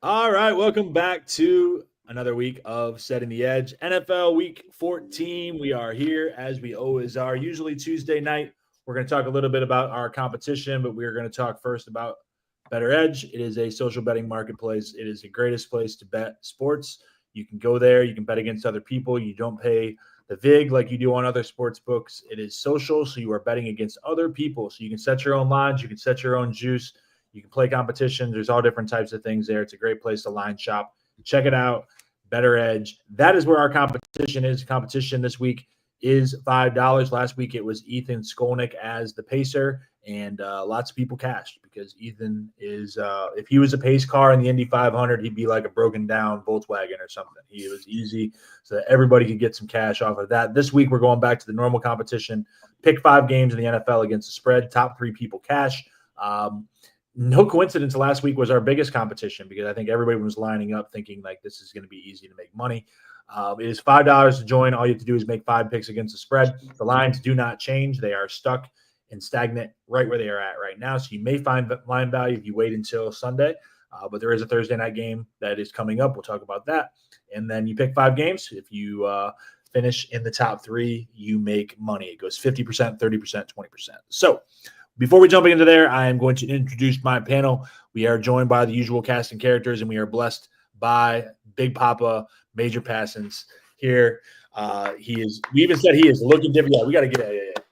All right, welcome back to another week of Setting the Edge. NFL Week 14. We are here as we always are, usually Tuesday night. We're going to talk a little bit about our competition, but we're going to talk first about Bettor Edge. It is a social betting marketplace. It is the greatest place to bet sports. You can go there, you can bet against other people. You don't pay the VIG like you do on other sports books. It is social, so you are betting against other people. So you can set your own lines, you can set your own juice. You can play competitions. There's all different types of things there. It's a great place to line shop. Check it out. Bettor Edge. That is where our competition is. Competition this week is $5. Last week it was Ethan Skolnick as the pacer, and lots of people cashed because Ethan is if he was a pace car in the Indy 500, he'd be like a broken down Volkswagen or something. He was easy, so that everybody could get some cash off of that. This week we're going back to the normal competition. Pick 5 games in the NFL against the spread. Top 3 people cash. No coincidence, last week was our biggest competition because I think everybody was lining up thinking like this is going to be easy to make money. It is $5 to join. All you have to do is make 5 picks against the spread. The lines do not change. They are stuck and stagnant right where they are at right now. So you may find line value if you wait until Sunday, but there is a Thursday night game that is coming up. We'll talk about that. And then you pick 5 games. If you finish in the top 3, you make money. It goes 50%, 30%, 20%. So before we jump into there, I am going to introduce my panel. We are joined by the usual cast and characters, and we are blessed by Big Papa Major Passons here. We even said he is looking different. Yeah, we got to get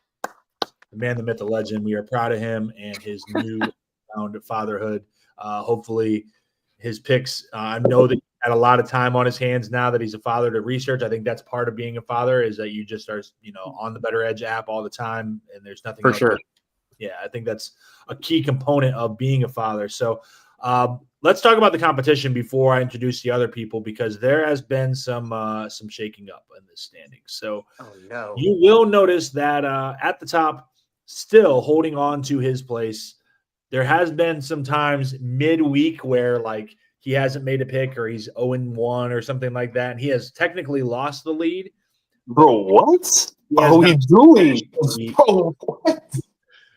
the man, the myth, the legend. We are proud of him and his new found fatherhood. Hopefully, his picks. I know that he had a lot of time on his hands now that he's a father to research. I think that's part of being a father is that you just are, on the Bettor Edge app all the time, and there's nothing for sure. Yeah, I think that's a key component of being a father. So let's talk about the competition before I introduce the other people, because there has been some shaking up in this standing. So you will notice that at the top, still holding on to his place, there has been some times midweek where like he hasn't made a pick or he's 0-1 or something like that. And he has technically lost the lead. Bro, what are we doing? Bro, what?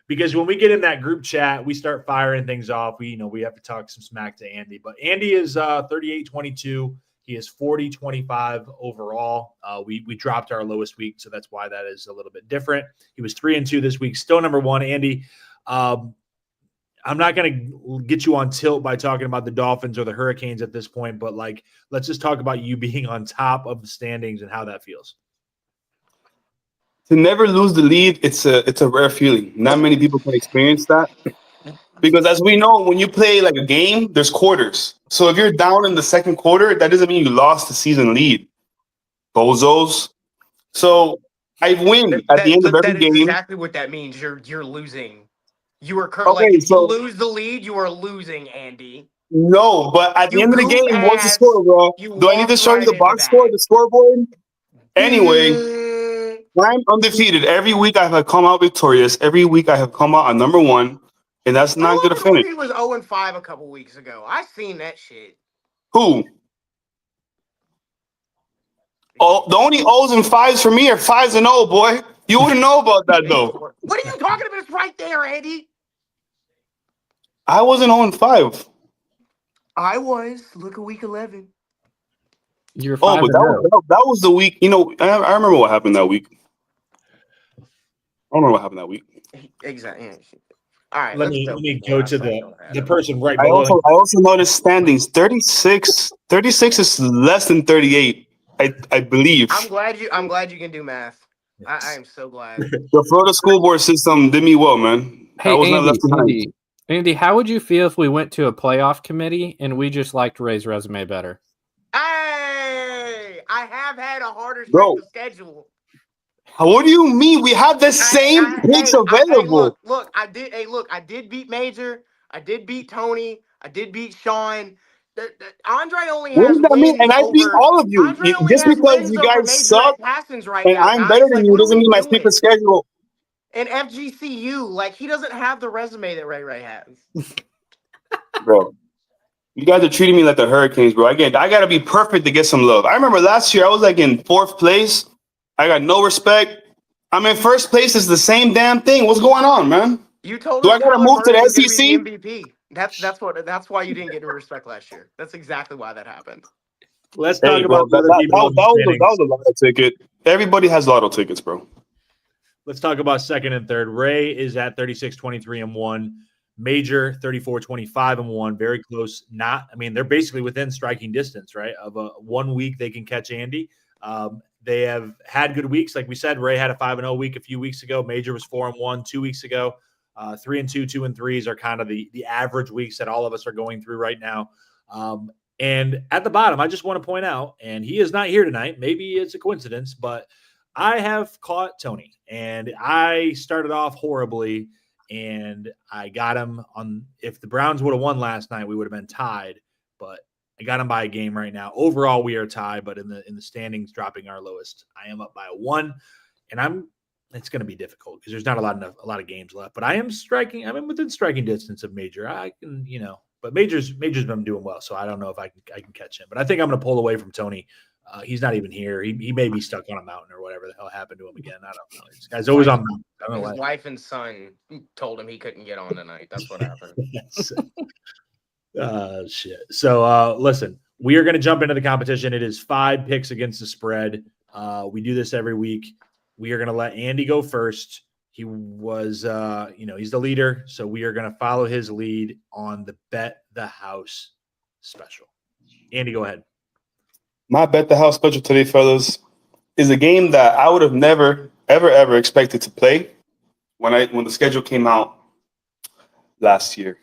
Because when we get in that group chat, we start firing things off. We have to talk some smack to Andy. But Andy is 38-22. He is 40-25 overall. We dropped our lowest week, so that's why that is a little bit different. He was 3-2 this week, still number 1. Andy, I'm not going to get you on tilt by talking about the Dolphins or the Hurricanes at this point, but like let's just talk about you being on top of the standings and how that feels. To never lose the lead, it's a rare feeling. Not many people can experience that. Because as we know, when you play like a game, there's quarters. So if you're down in the second quarter, that doesn't mean you lost the season lead. Bozos. So I win at the end of every game. Exactly what that means. You're losing. You are currently if you lose the lead, you are losing, Andy. No, but at the end of the game, what's the score, bro? Do I need to show you the box score, the scoreboard? Anyway. I'm undefeated. Every week I have come out victorious. Every week I have come out on number 1, and that's not going to finish. He was 0-5 a couple weeks ago. I seen that shit. Who? Oh, the only O's and 5s for me are 5s and 0, boy. You wouldn't know about that, though. What are you talking about? It's right there, Andy. I wasn't 0-5. I was. Look at week 11. You're 5 but that was the week. I remember what happened that week. I don't remember what happened that week. Exactly. All right. Let me go to the person right below. I also noticed standings. 36 is less than 38. I believe. I'm glad you can do math. Yes. I am so glad. The Florida school board system did me well, man. Hey, Andy, how would you feel if we went to a playoff committee and we just liked Ray's resume better? Hey, I have had a harder schedule. What do you mean? We have the same picks available. Look, I did beat Major. I did beat Tony. I did beat Sean. Andre only has wins. I mean, and I beat all of you. Just because you guys suck and I'm better than you doesn't mean my paper schedule. And FGCU, like he doesn't have the resume that Ray has. Bro. You guys are treating me like the Hurricanes, bro. Again, I got to be perfect to get some love. I remember last year I was like in 4th place. I got no respect. I'm in 1st place. It's the same damn thing. What's going on, man? You told Do I got to move to the SEC? That's why you didn't get any respect last year. That's exactly why that happened. Let's Hey, talk bro, about the other people in the standings. that was a lotto ticket. Everybody has lotto tickets, bro. Let's talk about second and third. Ray is at 36, 23, and 1. Major 34, 25, and 1. Very close. They're basically within striking distance, right? Of a 1 week they can catch Andy. They have had good weeks. Like we said, Ray had a 5-0 week a few weeks ago. Major was 4-1 2 weeks ago. 3-2, 2-3s are kind of the average weeks that all of us are going through right now. And at the bottom, I just want to point out, and he is not here tonight. Maybe it's a coincidence, but I have caught Tony, and I started off horribly, and I got him on. If the Browns would have won last night, we would have been tied, but I got him by a game right now. Overall, we are tied, but in the standings, dropping our lowest, I am up by a 1, and it's going to be difficult because there's not a lot of games left. But I am striking. I'm within striking distance of Major. I can, but Major's been doing well, so I don't know if I can catch him. But I think I'm going to pull away from Tony. He's not even here. He may be stuck on a mountain or whatever the hell happened to him again. I don't know. This guy's always on mountain. I don't know His why. wife and son told him he couldn't get on tonight. That's what happened. Shit. So listen, we are going to jump into the competition. It is 5 picks against the spread. We do this every week. We are going to let Andy go first. He was, he's the leader. So we are going to follow his lead on the Bet the House special. Andy, go ahead. My Bet the House special today, fellas, is a game that I would have never, ever expected to play when the schedule came out this year.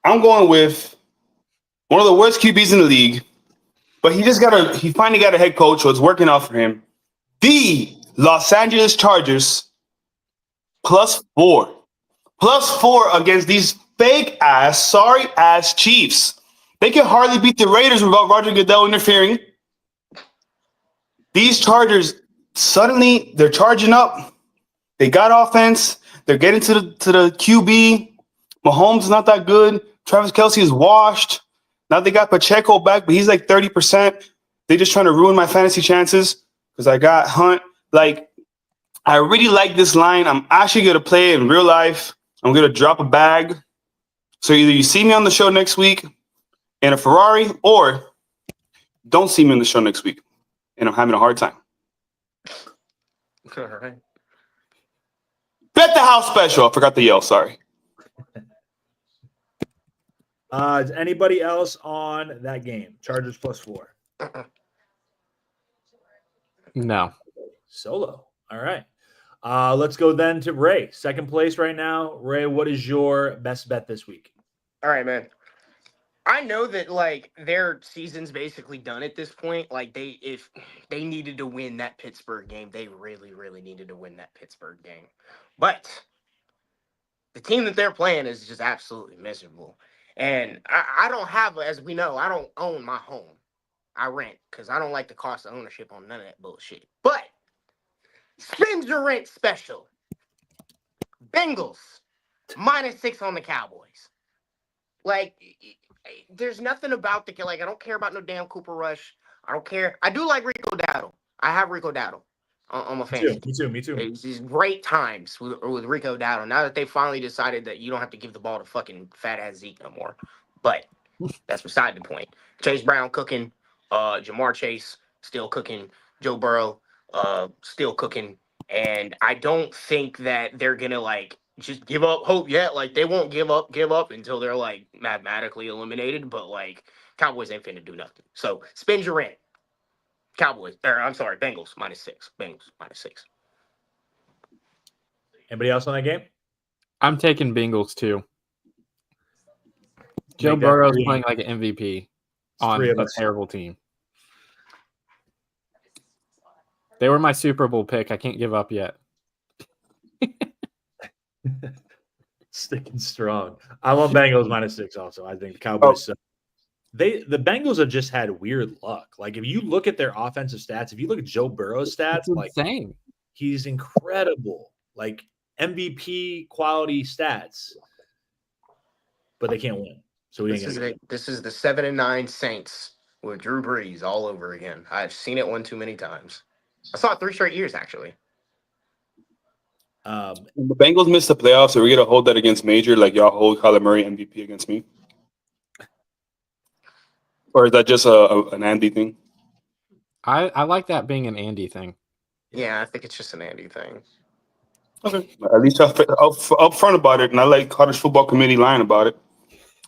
I'm going with one of the worst QBs in the league, but he finally got a head coach, so it's working out for him. The Los Angeles Chargers +4 against these sorry ass Chiefs. They can hardly beat the Raiders without Roger Goodell interfering. These Chargers, suddenly they're charging up. They got offense. They're getting to the QB. Mahomes is not that good. Travis Kelce is washed. Now they got Pacheco back, but he's like 30%. They're just trying to ruin my fantasy chances because I got Hunt. Like, I really like this line. I'm actually going to play it in real life. I'm going to drop a bag. So either you see me on the show next week in a Ferrari, or don't see me on the show next week and I'm having a hard time. All right. Bet the House special. I forgot to yell. Sorry. Is anybody else on that game? Chargers +4. No. Solo. All right. Let's go then to Ray. Second place right now. Ray, what is your best bet this week? All right, man. I know that their season's basically done at this point. If they needed to win that Pittsburgh game, they really, really needed to win that Pittsburgh game. But the team that they're playing is just absolutely miserable. And I don't have, as we know, I don't own my home. I rent because I don't like the cost of ownership on none of that bullshit. But spend your rent special. Bengals -6 on the Cowboys. There's nothing about I don't care about no damn Cooper Rush. I don't care. I do like Rico Dowdle. I have Rico Dowdle on my fantasy. Me too. It's great times with Rico Dowdle. Now that they finally decided that you don't have to give the ball to fucking fat ass Zeke no more. But that's beside the point. Chase Brown cooking. Jamar Chase still cooking. Joe Burrow still cooking. And I don't think that they're gonna just give up hope yet. They won't give up until they're mathematically eliminated. But Cowboys ain't finna do nothing. So spend your rent. Bengals -6. Bengals -6. Anybody else on that game? I'm taking Bengals too. Joe Make that Burrow's 3. playing like an MVP on 3 of a us. terrible team. They were my Super Bowl pick. I can't give up yet. Sticking strong. I'm on Bengals -6 also. I think the Cowboys. The Bengals have just had weird luck. If you look at their offensive stats, if you look at Joe Burrow's stats, It's insane. He's incredible. MVP quality stats. But they can't win. So This is the 7-9 Saints with Drew Brees all over again. I've seen it one too many times. I saw it 3 straight years, actually. When the Bengals miss the playoffs, are we gonna hold that against Major, like y'all hold Kyler Murray MVP against me? Or is that just an Andy thing? I like that being an Andy thing. Yeah, I think it's just an Andy thing. Okay. At least y'all up front about it, and I like college football committee lying about it.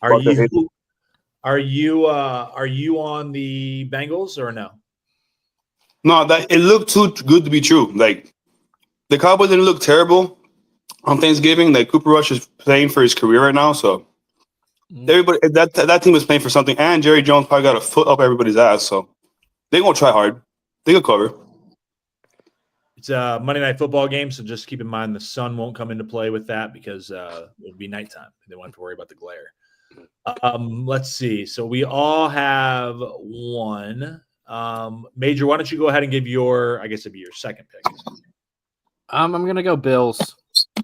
Are About their hate. you are you on the Bengals or no? No, that it looked too good to be true. Like the Cowboys didn't look terrible on Thanksgiving. Like Cooper Rush is playing for his career right now, so everybody that team is playing for something. And Jerry Jones probably got a foot up everybody's ass, so they're gonna try hard. They can cover. It's a Monday Night Football game, so just keep in mind the sun won't come into play with that because it'll be nighttime. They won't have to worry about the glare. Let's see. So we all have one. Major, why don't you go ahead and give your, I guess it'd be your second pick. I'm gonna go Bills.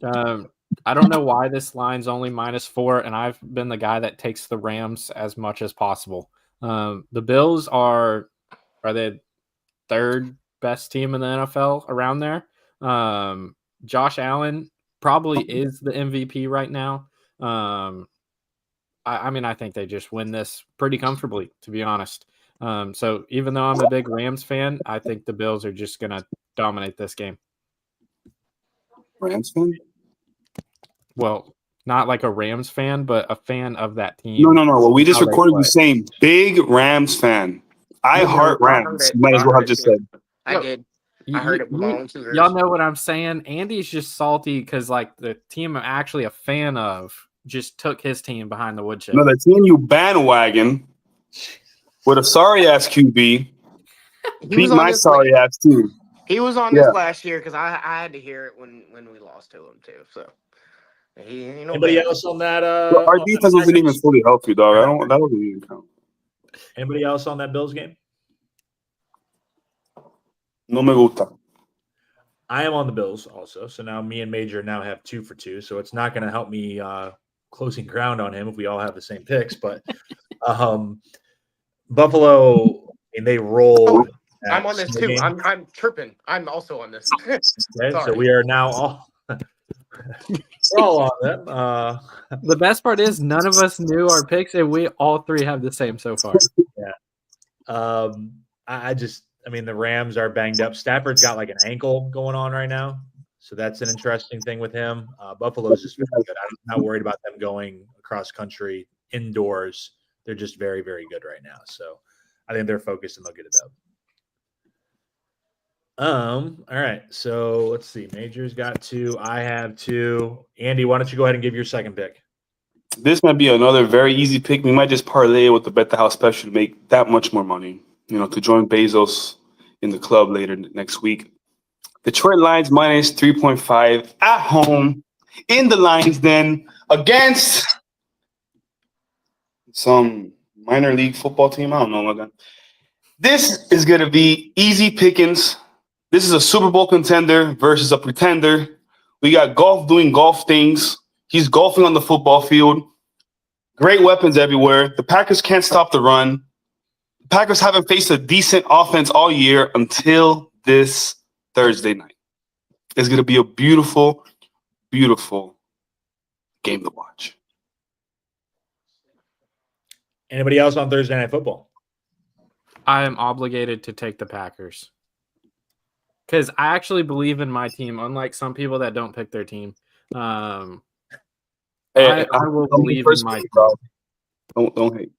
I don't know why this line's only -4, and I've been the guy that takes the Rams as much as possible. The Bills are they third best team in the NFL around there. Josh Allen probably is the MVP right now. I mean, I think they just win this pretty comfortably, to be honest. So even though I'm a big Rams fan, I think the Bills are just going to dominate this game. Rams fan? Well, not like a Rams fan, but a fan of that team. No. Well, we just How they recorded play. you saying big Rams fan. I heart Rams. it. Might as I well heard have it just too. said. I did. I heard it long too. Y'all know what I'm saying? Andy's just salty because like the team I'm actually a fan of just took his team behind the woodshed. No, the team you bandwagon with a sorry ass QB He beat was on my this sorry ass team. He was on this last year because I had to hear it when we lost to him too. So he ain't no Anybody bad. else on that? Well, our on defense that wasn't even Packers? fully healthy, dog. That wasn't even count. Anybody else on that Bills game? No me gusta. I am on the Bills also. So now me and Major now have 2 for 2. So it's not going to help me closing ground on him if we all have the same picks. But Buffalo, I mean, they rolled. I'm on this too. I'm chirping. I'm also on this. Okay, Sorry. so we are now all we're all on them. The best part is none of us knew our picks, and we all three have the same so far. Yeah. I mean, the Rams are banged up. Stafford's got like an ankle going on right now. So that's an interesting thing with him. Buffalo's just very good. I'm not worried about them going across country indoors. They're just very, very good right now. So I think they're focused and they'll get it done. All right. So let's see. Major's got 2. I have 2. Andy, why don't you go ahead and give your second pick? This might be another very easy pick. We might just parlay it with the Bet the House special to make that much more money. To join Bezos in the club later next week. Detroit Lions minus 3.5 at home in the Lions Den against some minor league football team. I don't know. Like this is going to be easy pickings. This is a Super Bowl contender versus a pretender. We got golf doing golf things. He's golfing on the football field. Great weapons everywhere. The Packers can't stop the run. The Packers haven't faced a decent offense all year until this Thursday night. It's going to be a beautiful, beautiful game to watch. Anybody else on Thursday Night Football? I am obligated to take the Packers because I actually believe in my team, unlike some people that don't pick their team. I will believe in my team. Don't hate.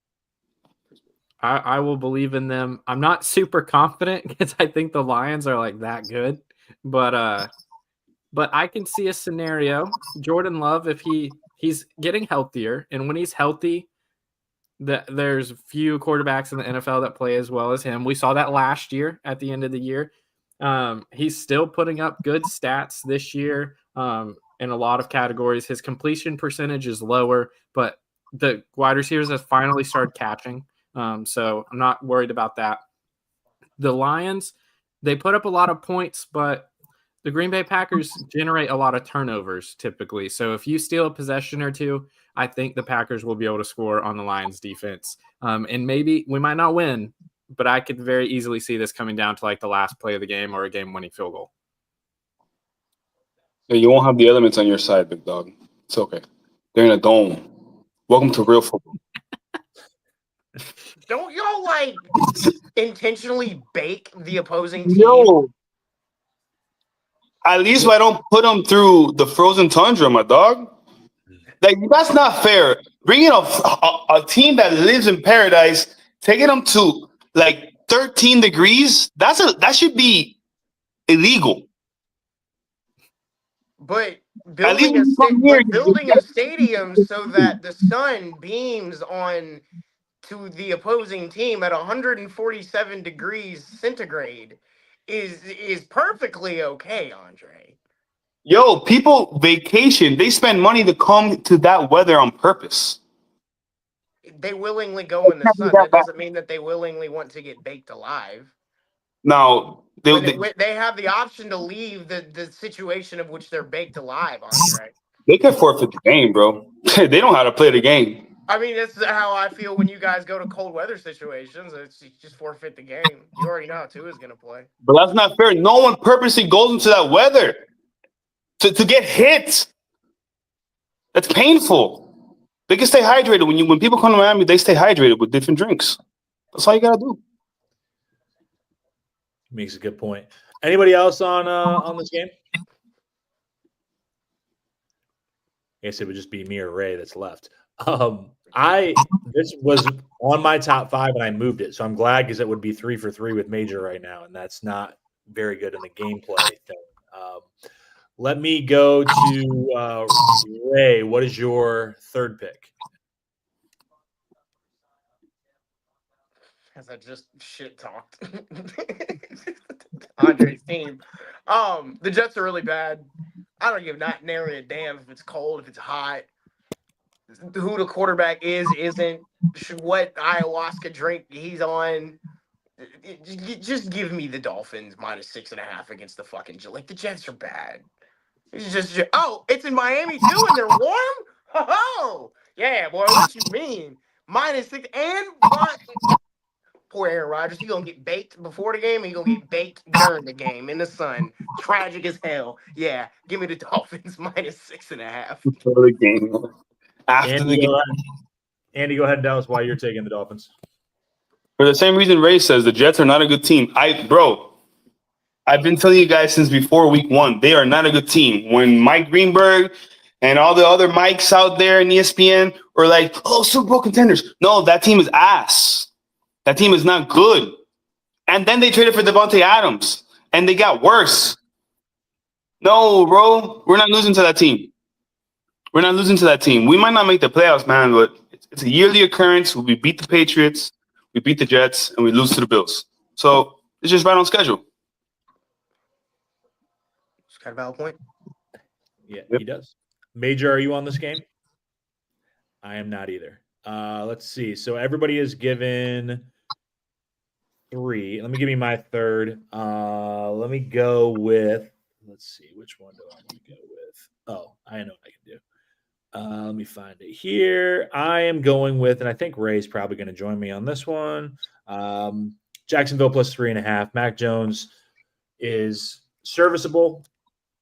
I will believe in them. I'm not super confident because I think the Lions are like that good, but I can see a scenario. Jordan Love, if he's getting healthier, and when he's healthy, there's few quarterbacks in the NFL that play as well as him. We saw that last year at the end of the year. He's still putting up good stats this year in a lot of categories. His completion percentage is lower, but the wide receivers have finally started catching. So I'm not worried about that. The Lions, they put up a lot of points, but the Green Bay Packers generate a lot of turnovers typically. So if you steal a possession or two, I think the Packers will be able to score on the Lions defense. And maybe we might not win, but I could very easily see this coming down to like the last play of the game or a game-winning field goal. Yeah, you won't have the elements on your side, big dog. It's okay. They're in a dome. Welcome to real football. Don't y'all like intentionally bake the opposing team? Yo, at least I don't put them through the frozen tundra, my dog. Like that's not fair. Bringing a team that lives in paradise, taking them to like 13 degrees. That should be illegal. But At least when you come here, building a stadium so that the sun beams on to the opposing team at 147 degrees centigrade is perfectly okay, Andre. yo, people vacation. They spend money to come to that weather on purpose. They willingly go in the Can't be sun. that That bad. doesn't mean that they willingly want to get baked alive. Now They have the option to leave the situation of which they're baked alive, Andre. they could forfeit the game, bro. They don't know how to play the game. I mean, that's how I feel when you guys go to cold weather situations. It's just forfeit the game. You already know how Tua is going to play. But that's not fair. No one purposely goes into that weather to get hit. That's painful. They can stay hydrated. When people come to Miami, they stay hydrated with different drinks. That's all you gotta do. Makes a good point. Anybody else on this game? I guess it would just be me or Ray that's left. This was on my top 5 and I moved it, so I'm glad because it would be 3 for 3 with Major right now, and that's not very good in the gameplay thing. Let me go to Ray. What is your third pick? As I just shit talked Andre's team. The Jets are really bad. I don't give not nary a damn if it's cold, if it's hot, who the quarterback isn't, what ayahuasca drink he's on. Just give me the Dolphins -6.5 against the fucking like the Jets are bad. It's just it's in Miami too and they're warm. Oh yeah, boy, what you mean -6 and poor Aaron Rodgers. He gonna get baked before the game. He gonna get baked during the game in the sun. Tragic as hell. Yeah, give me the Dolphins -6.5. Before the game. After the game. Andy, go ahead and tell us why you're taking the Dolphins. For the same reason Ray says, the Jets are not a good team. I've been telling you guys since before week 1, they are not a good team. When Mike Greenberg and all the other Mikes out there in ESPN were like, oh, Super Bowl contenders. No, that team is ass. That team is not good. And then they traded for Devontae Adams, and they got worse. No, bro, we're not losing to that team. We're not losing to that team. We might not make the playoffs, man, but it's a yearly occurrence. We beat the Patriots, we beat the Jets, and we lose to the Bills. So it's just right on schedule. It's got a valid point. Yeah, yep. He does. Major, are you on this game? I am not either. Let's see. So everybody is given 3. Let me give you my third. Let me go with, let's see, which one do I want to go with? Oh, I know what I can do. Let me find it here. I am going with, and I think Ray's probably going to join me on this one. Jacksonville +3.5. Mac Jones is serviceable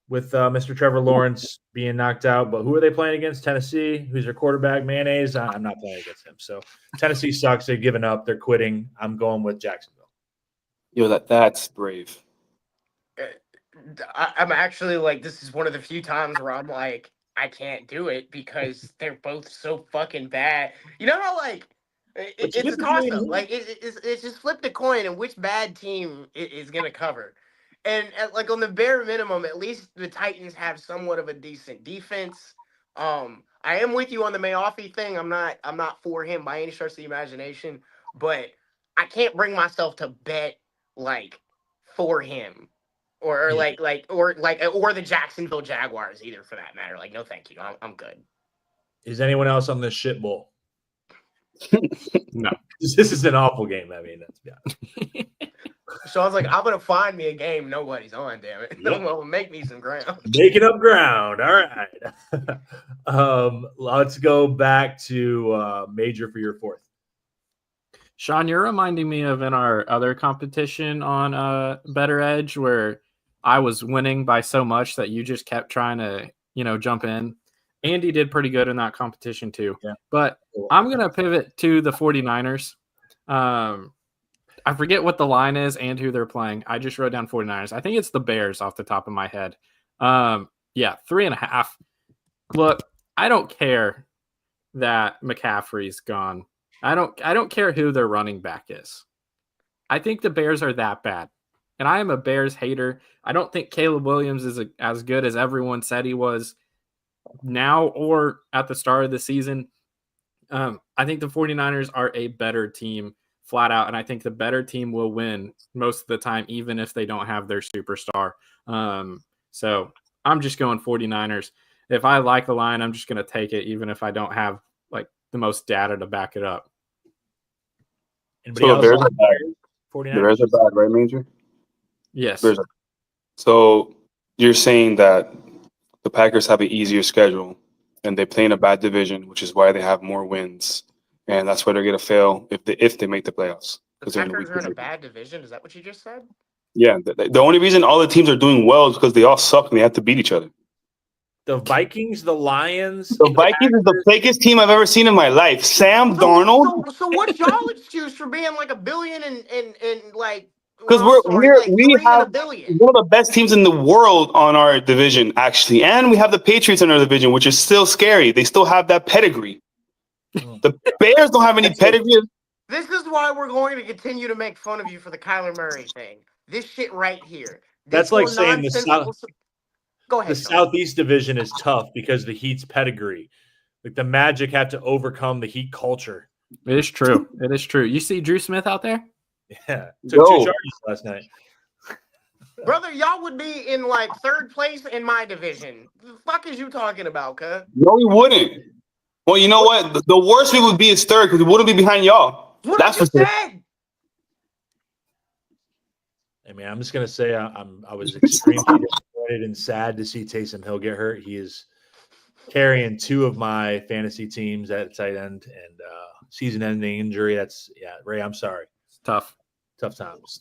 with Mr. Trevor Lawrence being knocked out. But who are they playing against? Tennessee. Who's their quarterback? Mayonnaise. I'm not playing against him. So Tennessee sucks. They've given up. They're quitting. I'm going with Jacksonville. Yo, that's brave. I'm actually like, this is one of the few times where I'm like, I can't do it because they're both so fucking bad. You know how like it's a toss up. Like it's just flip the coin and which bad team is gonna cover. And like on the bare minimum, at least the Titans have somewhat of a decent defense. I am with you on the Mayoffy thing. I'm not for him by any stretch of the imagination, but I can't bring myself to bet like for him. Or the Jacksonville Jaguars either for that matter. Like, no, thank you. I'm good. Is anyone else on this shit bowl? No. This is an awful game. I mean, that's So I was like, I'm gonna find me a game nobody's on. Damn it! Yep. Well, make me some ground. Making up ground. All right. Let's go back to Major for your fourth. Sean, you're reminding me of in our other competition on Bettor Edge where I was winning by so much that you just kept trying to, jump in. Andy did pretty good in that competition too. Yeah. But I'm going to pivot to the 49ers. I forget what the line is and who they're playing. I just wrote down 49ers. I think it's the Bears off the top of my head. 3.5. Look, I don't care that McCaffrey's gone. I don't care who their running back is. I think the Bears are that bad. And I am a Bears hater. I don't think Caleb Williams is as good as everyone said he was now or at the start of the season. I think the 49ers are a better team flat out, and I think the better team will win most of the time, even if they don't have their superstar. So I'm just going 49ers. If I like the line, I'm just going to take it, even if I don't have like the most data to back it up. Anybody So else? the Bears are bad. 49ers? The Bears are bad, right, Major? Yes. So you're saying that the Packers have an easier schedule and they play in a bad division, which is why they have more wins, and that's why they're going to fail if they make the playoffs. The Packers are in a bad division. Is that what you just said? Yeah, the only reason all the teams are doing well is because they all suck and they have to beat each other. The Vikings, the Lions. The Vikings is the fakest team I've ever seen in my life. Sam Darnold. So what's y'all excuse for being like a billion and like? Because we have one of the best teams in the world on our division, actually, and we have the Patriots in our division, which is still scary. They still have that pedigree. The Bears don't have any pedigree. This is why we're going to continue to make fun of you for the Kyler Murray thing. This shit right here. That's like saying the South. Go ahead. The Southeast Division is tough because the Heat's pedigree. Like the Magic had to overcome the Heat culture. It is true. It is true. You see Drew Smith out there? Yeah, took 2 charges last night. Brother, y'all would be in like 3rd place in my division. The fuck is you talking about, cuz? No, we wouldn't. Well, you know what? The worst we would be is 3rd because we wouldn't be behind y'all. That's what I said. I mean, I'm just gonna say I was extremely disappointed and sad to see Taysom Hill get hurt. He is carrying 2 of my fantasy teams at tight end and season-ending injury. Ray, I'm sorry. It's tough. Tough times.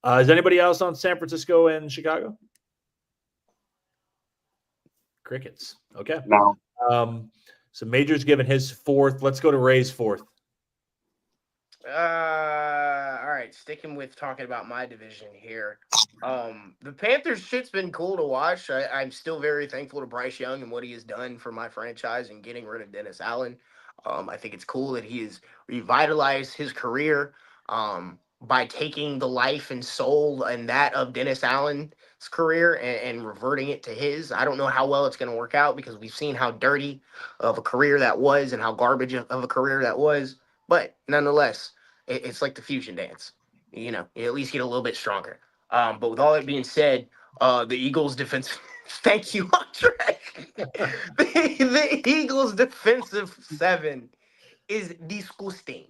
Is anybody else on San Francisco and Chicago? Crickets. Okay. No. So Major's given his 4th. Let's go to Ray's 4th. All right, sticking with talking about my division here. The Panthers shit's been cool to watch. I'm still very thankful to Bryce Young and what he has done for my franchise and getting rid of Dennis Allen. I think it's cool that he has revitalized his career by taking the life and soul and that of Dennis Allen's career and reverting it to his. I don't know how well it's going to work out because we've seen how dirty of a career that was and how garbage of a career that was. But nonetheless, it's like the fusion dance. You at least get a little bit stronger. But with all that being said, the Eagles' defense. Thank you, Andre. the Eagles' defensive 7 is disgusting.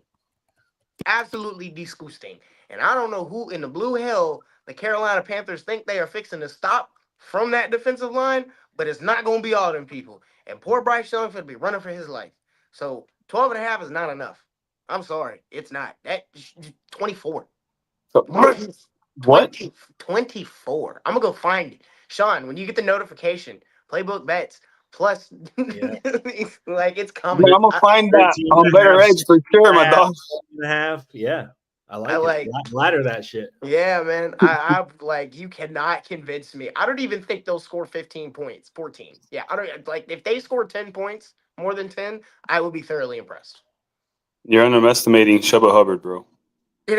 Absolutely disgusting. And I don't know who in the blue hell the Carolina Panthers think they are fixing to stop from that defensive line, but it's not going to be all them people. And poor Bryce Young will be running for his life. So 12.5 is not enough. I'm sorry. It's not. That 24. What? 24. I'm going to go find it. Sean, when you get the notification, Playbook Bets, plus, like, it's coming. I'm going to find that on Bettor Edge for sure, my dog. 12.5. Yeah. I like it. Ladder that shit. Yeah, man. I like, you cannot convince me. I don't even think they'll score 15 points. 14. Yeah. I don't like if they score 10 points, more than 10, I would be thoroughly impressed. You're underestimating Shubba Hubbard, bro. It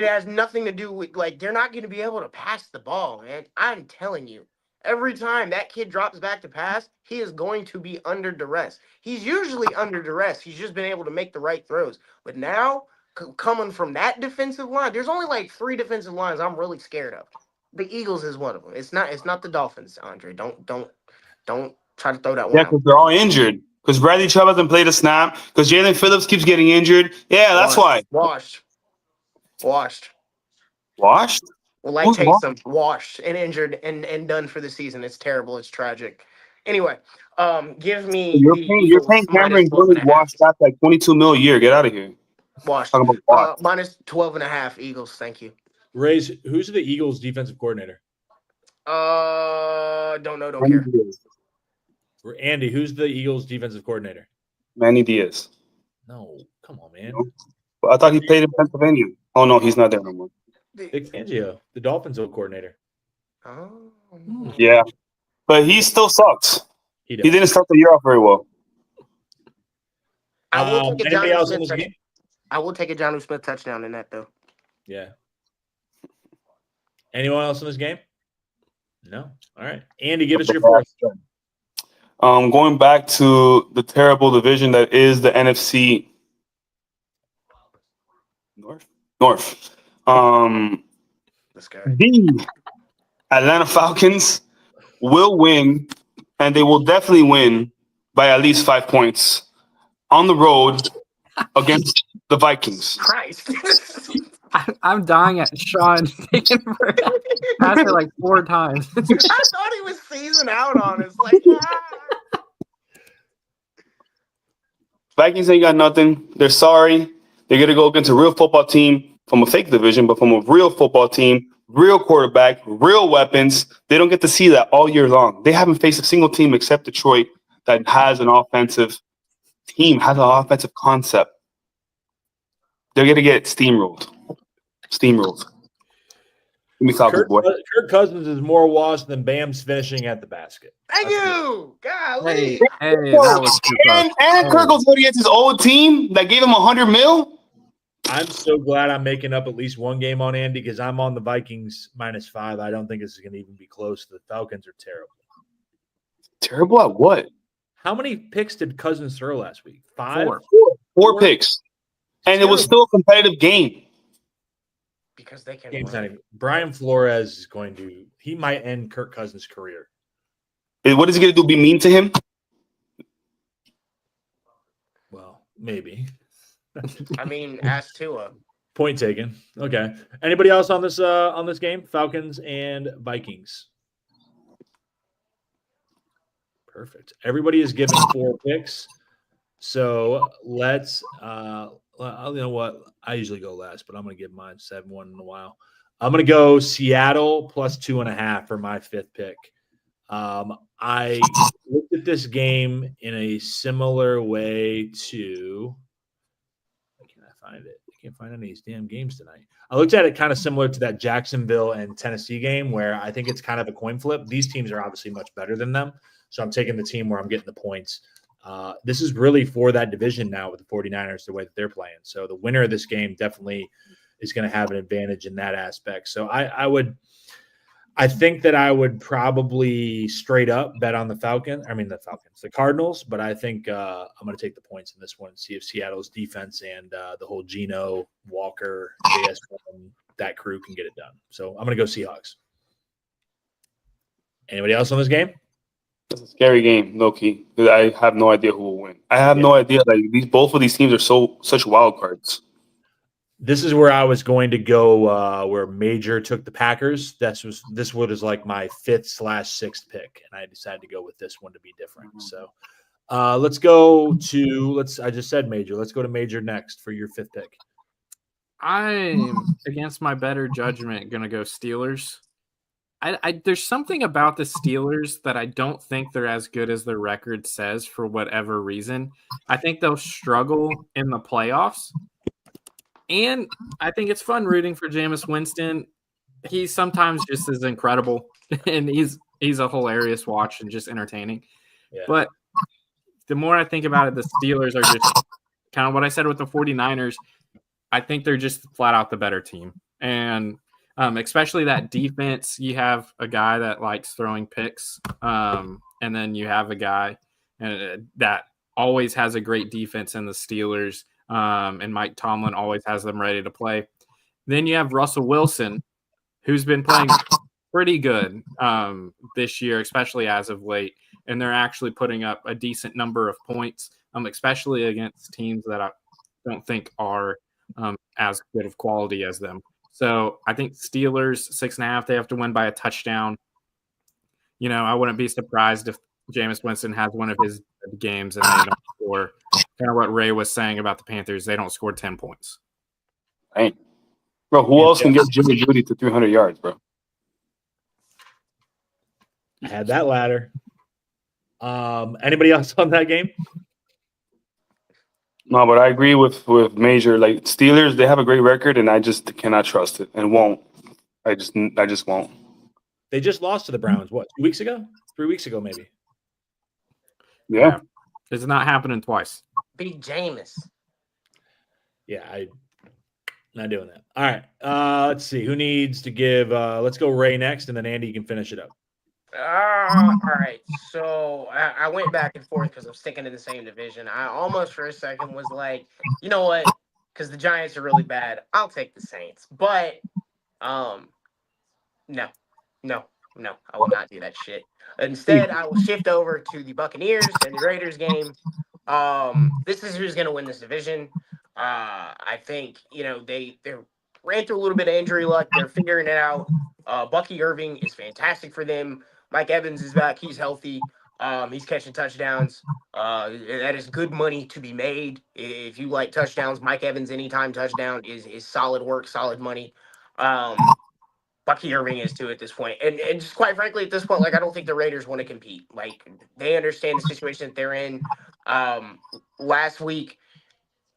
has nothing to do with, like, they're not going to be able to pass the ball, man. I'm telling you. Every time that kid drops back to pass, he is going to be under duress. He's usually under duress. He's just been able to make the right throws. But now, coming from that defensive line, there's only like 3 defensive lines I'm really scared of. The Eagles is one of them. It's not the Dolphins, Andre. Don't try to throw that one out. Yeah, because they're all injured. Because Bradley Chubb hasn't played a snap. Because Jalen Phillips keeps getting injured. Yeah, that's why. Washed. Washed? Well, like Taysom, washed and injured and done for the season. It's terrible. It's tragic. Anyway, give me. You're paying Cameron Willis washed up like $22 million a year. Get out of here. Washed. Minus 12.5 Eagles. Thank you. Rays, who's the Eagles defensive coordinator? Don't know, don't care. Andy, who's the Eagles defensive coordinator? Manny Diaz. No, come on, man. I thought he played in Pennsylvania. Oh no, he's not there no more. Vic Fangio, the Dolphins coordinator. Oh. Yeah, but he still sucks. He He didn't start the year off very well. I will take a Anybody Jonnu else in Smith this game? I will take a Jonnu Smith touchdown in that though. Yeah. Anyone else in this game? No. All right, Andy, give us your fourth. Going back to the terrible division that is the NFC North. This guy. The Atlanta Falcons will win, and they will definitely win by at least 5 points on the road against the Vikings. Christ. I'm dying at Sean taking past it like 4 times. I thought he was season out on us. Like, Vikings ain't got nothing. They're sorry. They're going to go against a real football team from a fake division, but from a real football team, real quarterback, real weapons. They don't get to see that all year long. They haven't faced a single team except Detroit that has an offensive team, has an offensive concept. They're going to get steamrolled. Steamrolled. Give me Falcons, boy. Kirk Cousins is more washed than Bam's finishing at the basket. thank you. Golly. Hey, that was too tough. And Kirk was going against his old team that gave him $100 million. I'm so glad I'm making up at least one game on Andy because I'm on the Vikings -5. I don't think this is going to even be close. The Falcons are terrible. Terrible at what? How many picks did Cousins throw last week? 5? 4. Four picks. And it was still a competitive game. Because they can Game's run. not even, Brian Flores is going to – he might end Kirk Cousins' career. What is he going to do? Be mean to him? Well, maybe. I mean, ask Tua. Point taken. Okay. Anybody else on this game? Falcons and Vikings. Perfect. Everybody is given 4 picks. So let's you know what? I usually go last, but I'm going to give mine 7-1 in a while. I'm going to go Seattle plus 2.5 for my 5th pick. I looked at this game in a similar way to – can I find it? I can't find any of these damn games tonight. I looked at it kind of similar to that Jacksonville and Tennessee game where I think it's kind of a coin flip. These teams are obviously much better than them. So I'm taking the team where I'm getting the points. This is really for that division now with the 49ers, the way that they're playing. So the winner of this game definitely is going to have an advantage in that aspect. So I think that I would probably straight up bet on the Cardinals, but I think I'm going to take the points in this one and see if Seattle's defense and the whole Geno, Walker, JS, that crew can get it done. So I'm going to go Seahawks. Anybody else on this game? It's a scary game, low key. I have no idea who will win. I have no idea. Like both of these teams are such wild cards. This is where I was going to go. Where Major took the Packers. This was like my 5th/6th pick, and I decided to go with this one to be different. So let's go to I just said Major. Let's go to Major next for your 5th pick. I'm against my better judgment gonna go Steelers. There's something about the Steelers that I don't think they're as good as their record says for whatever reason. I think they'll struggle in the playoffs. And I think it's fun rooting for Jameis Winston. He sometimes just is incredible, and he's a hilarious watch and just entertaining. Yeah. But the more I think about it, the Steelers are just kind of what I said with the 49ers. I think they're just flat out the better team. And especially that defense, you have a guy that likes throwing picks, and then you have a guy that always has a great defense in the Steelers, and Mike Tomlin always has them ready to play. Then you have Russell Wilson, who's been playing pretty good this year, especially as of late, and they're actually putting up a decent number of points, especially against teams that I don't think are as good of quality as them. So I think Steelers 6.5, they have to win by a touchdown. You know, I wouldn't be surprised if Jameis Winston has one of his games and they don't score. Kind of what Ray was saying about the Panthers. They don't score 10 points. Right. Bro, who else can get Jimmy Judy to 300 yards, bro? I had that ladder. Anybody else on that game? No, but I agree with Major. Like Steelers, they have a great record, and I just cannot trust it and won't. I just won't. They just lost to the Browns. What, 2 weeks ago? 3 weeks ago, maybe. Yeah. It's not happening twice. Big Jameis. Yeah, I'm not doing that. All right. Let's see. Who needs to give? Let's go Ray next, and then Andy, you can finish it up. All right. So I went back and forth because I'm sticking in the same division. I almost for a second was like, you know what? Because the Giants are really bad. I'll take the Saints. But no, I will not do that shit. Instead, I will shift over to the Buccaneers and the Raiders game. This is who's going to win this division. I think, they ran through a little bit of injury luck. They're figuring it out. Bucky Irving is fantastic for them. Mike Evans is back. He's healthy. He's catching touchdowns. That is good money to be made. If you like touchdowns, Mike Evans anytime touchdown is solid work, solid money. Bucky Irving is too at this point. And just quite frankly, at this point, like I don't think the Raiders want to compete. Like they understand the situation that they're in. Last week,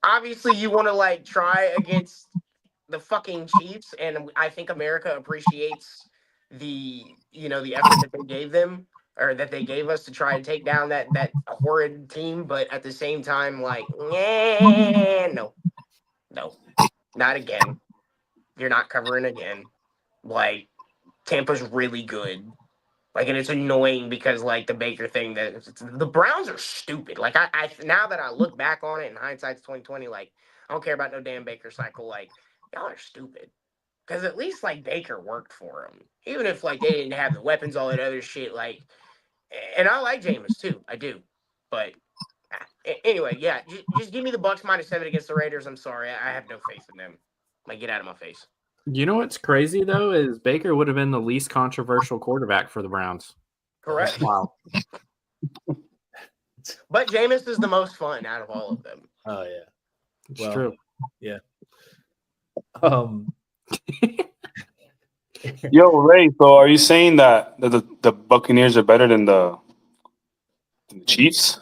obviously you want to like try against the fucking Chiefs, and I think America appreciates the effort that they gave them or that they gave us to try and take down that horrid team. But at the same time, like, no, not again. You're not covering again. Like Tampa's really good. Like, and it's annoying because like the Baker thing the Browns are stupid. Like I now that I look back on it in hindsight's 2020, like I don't care about no damn Baker cycle. Like y'all are stupid. Because at least like Baker worked for them, even if like they didn't have the weapons, all that other shit. Like, and I like Jameis too, I do. But anyway, yeah, just give me the Bucks -7 against the Raiders. I'm sorry, I have no faith in them. Like, get out of my face. You know what's crazy though is Baker would have been the least controversial quarterback for the Browns. Correct. Wow. But Jameis is the most fun out of all of them. Oh yeah, It's true. Yeah. Yo, Ray. So, are you saying that the Buccaneers are better than the Chiefs?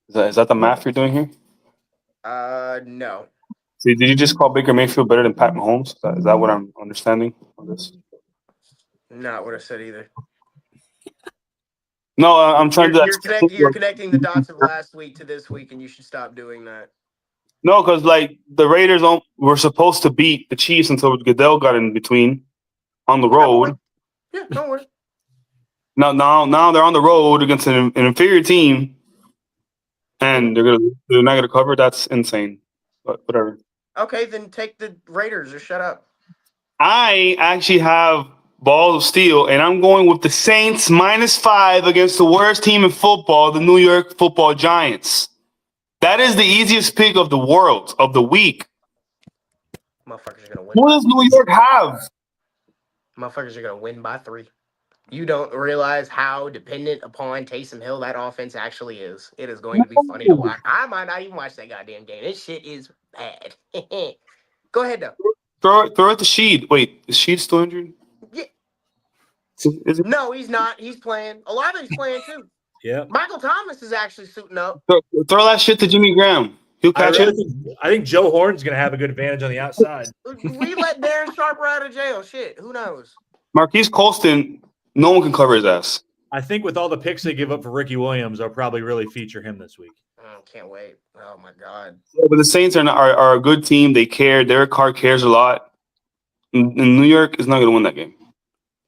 Is that the math you're doing here? No. See, did you just call Baker Mayfield better than Pat Mahomes? Is that what I'm understanding on this? Not what I said either. No, I'm trying You're connecting the dots of last week to this week, and you should stop doing that. No, because like the Raiders were supposed to beat the Chiefs until Goodell got in between on the road. Yeah, don't worry. Now they're on the road against an inferior team, and they're not gonna cover. That's insane. But whatever. Okay, then take the Raiders or shut up. I actually have balls of steel, and I'm going with the Saints -5 against the worst team in football, the New York Football Giants. That is the easiest pick of the world, of the week. Motherfuckers are gonna win. Who does New York have? Motherfuckers are gonna win by 3. You don't realize how dependent upon Taysom Hill that offense actually is. It is going to be funny to watch. I might not even watch that goddamn game. This shit is bad. Go ahead though. Throw at the Sheed. Wait, is Sheed still injured? Yeah. Is it? No, he's not. He's playing. Olave's playing too. Yeah. Michael Thomas is actually suiting up. Throw that shit to Jimmy Graham. He'll catch it. I think Joe Horn's going to have a good advantage on the outside. We let Darren Sharper out of jail. Shit, who knows? Marquise Colston, no one can cover his ass. I think with all the picks they give up for Ricky Williams, they'll probably really feature him this week. Oh, can't wait. Oh my god. Yeah, but the Saints are a good team. They care. Derek Carr cares a lot. And New York is not going to win that game.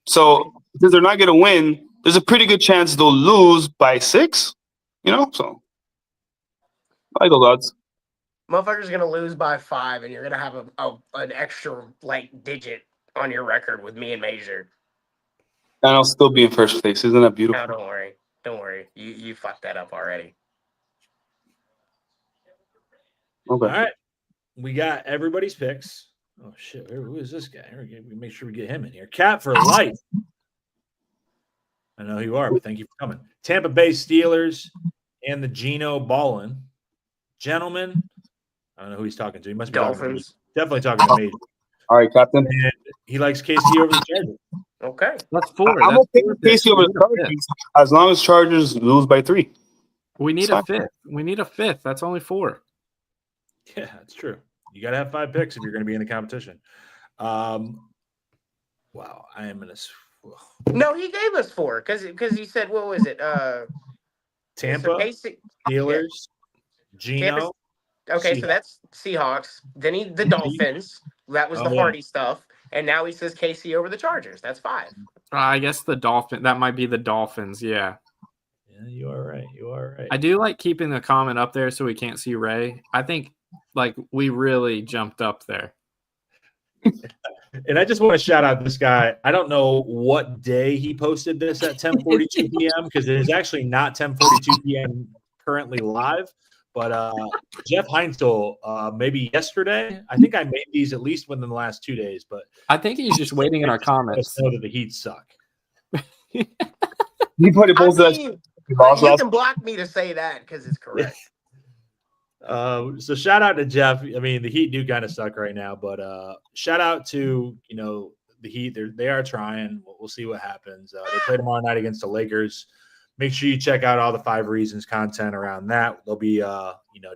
So since they're not going to win, there's a pretty good chance they'll lose by 6. So I like those odds. Motherfuckers gonna lose by 5, and you're gonna have an extra digit on your record with me and Major. And I'll still be in first place. Isn't that beautiful? No, don't worry. You fucked that up already. Okay. All right. We got everybody's picks. Oh, shit. Who is this guy? We make sure we get him in here. Cat for life. I know who you are, but thank you for coming. Tampa Bay Steelers and the Geno Ballin. Gentlemen, I don't know who he's talking to. He must be Dolphins. Definitely talking to Major. All right, Captain. And he likes KC over the Chargers. Okay. That's 4. I'm That's okay 4 with picks. Casey over the Chargers as long as Chargers lose by 3. We need It's a fine. 5th. We need a 5th. That's only 4. Yeah, that's true. You got to have 5 picks if you're going to be in the competition. Wow, I am in a. No, he gave us 4 because he said, what was it? Tampa, so Casey, Steelers, Geno. okay, so Seahawks. that's Seahawks. Then the Dolphins. That was the Hardy stuff. And now he says KC over the Chargers. That's 5. I guess the Dolphin. That might be the Dolphins. Yeah. Yeah, you are right. You are right. I do like keeping the comment up there so we can't see Ray. I think like we really jumped up there. And I just want to shout out this guy. I don't know what day he posted this at 10:42 p.m. because it is actually not 10:42 p.m. currently live. But Jeff Heinzel, maybe yesterday. I think I made these at least within the last 2 days. But I think he's just waiting in our comments. know that the Heat suck. He put it both I mean, you can block me to say that because it's correct. So shout out to Jeff. I mean, the Heat do kind of suck right now, but shout out to the Heat. They are trying. We'll see what happens. They play tomorrow night against the Lakers. Make sure you check out all the 5 Reasons content around that. They'll be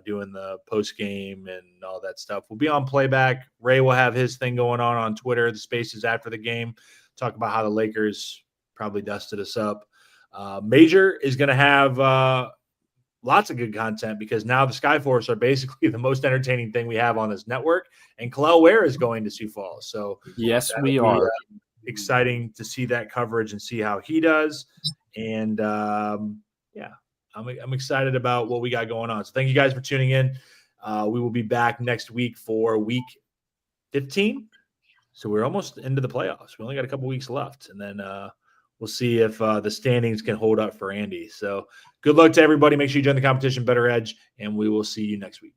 doing the post game and all that stuff. We'll be on playback. Ray will have his thing going on Twitter. The Spaces after the game. Talk about how the Lakers probably dusted us up. Major is going to have lots of good content because now the Skyforce are basically the most entertaining thing we have on this network. And Kalel Ware is going to Sioux Falls. So yes, we are. Exciting to see that coverage and see how he does. And I'm excited about what we got going on. So thank you guys for tuning in. We will be back next week for week 15. So we're almost into the playoffs. We only got a couple weeks left. And then we'll see if the standings can hold up for Andy. So good luck to everybody. Make sure you join the competition, Bettor Edge, and we will see you next week.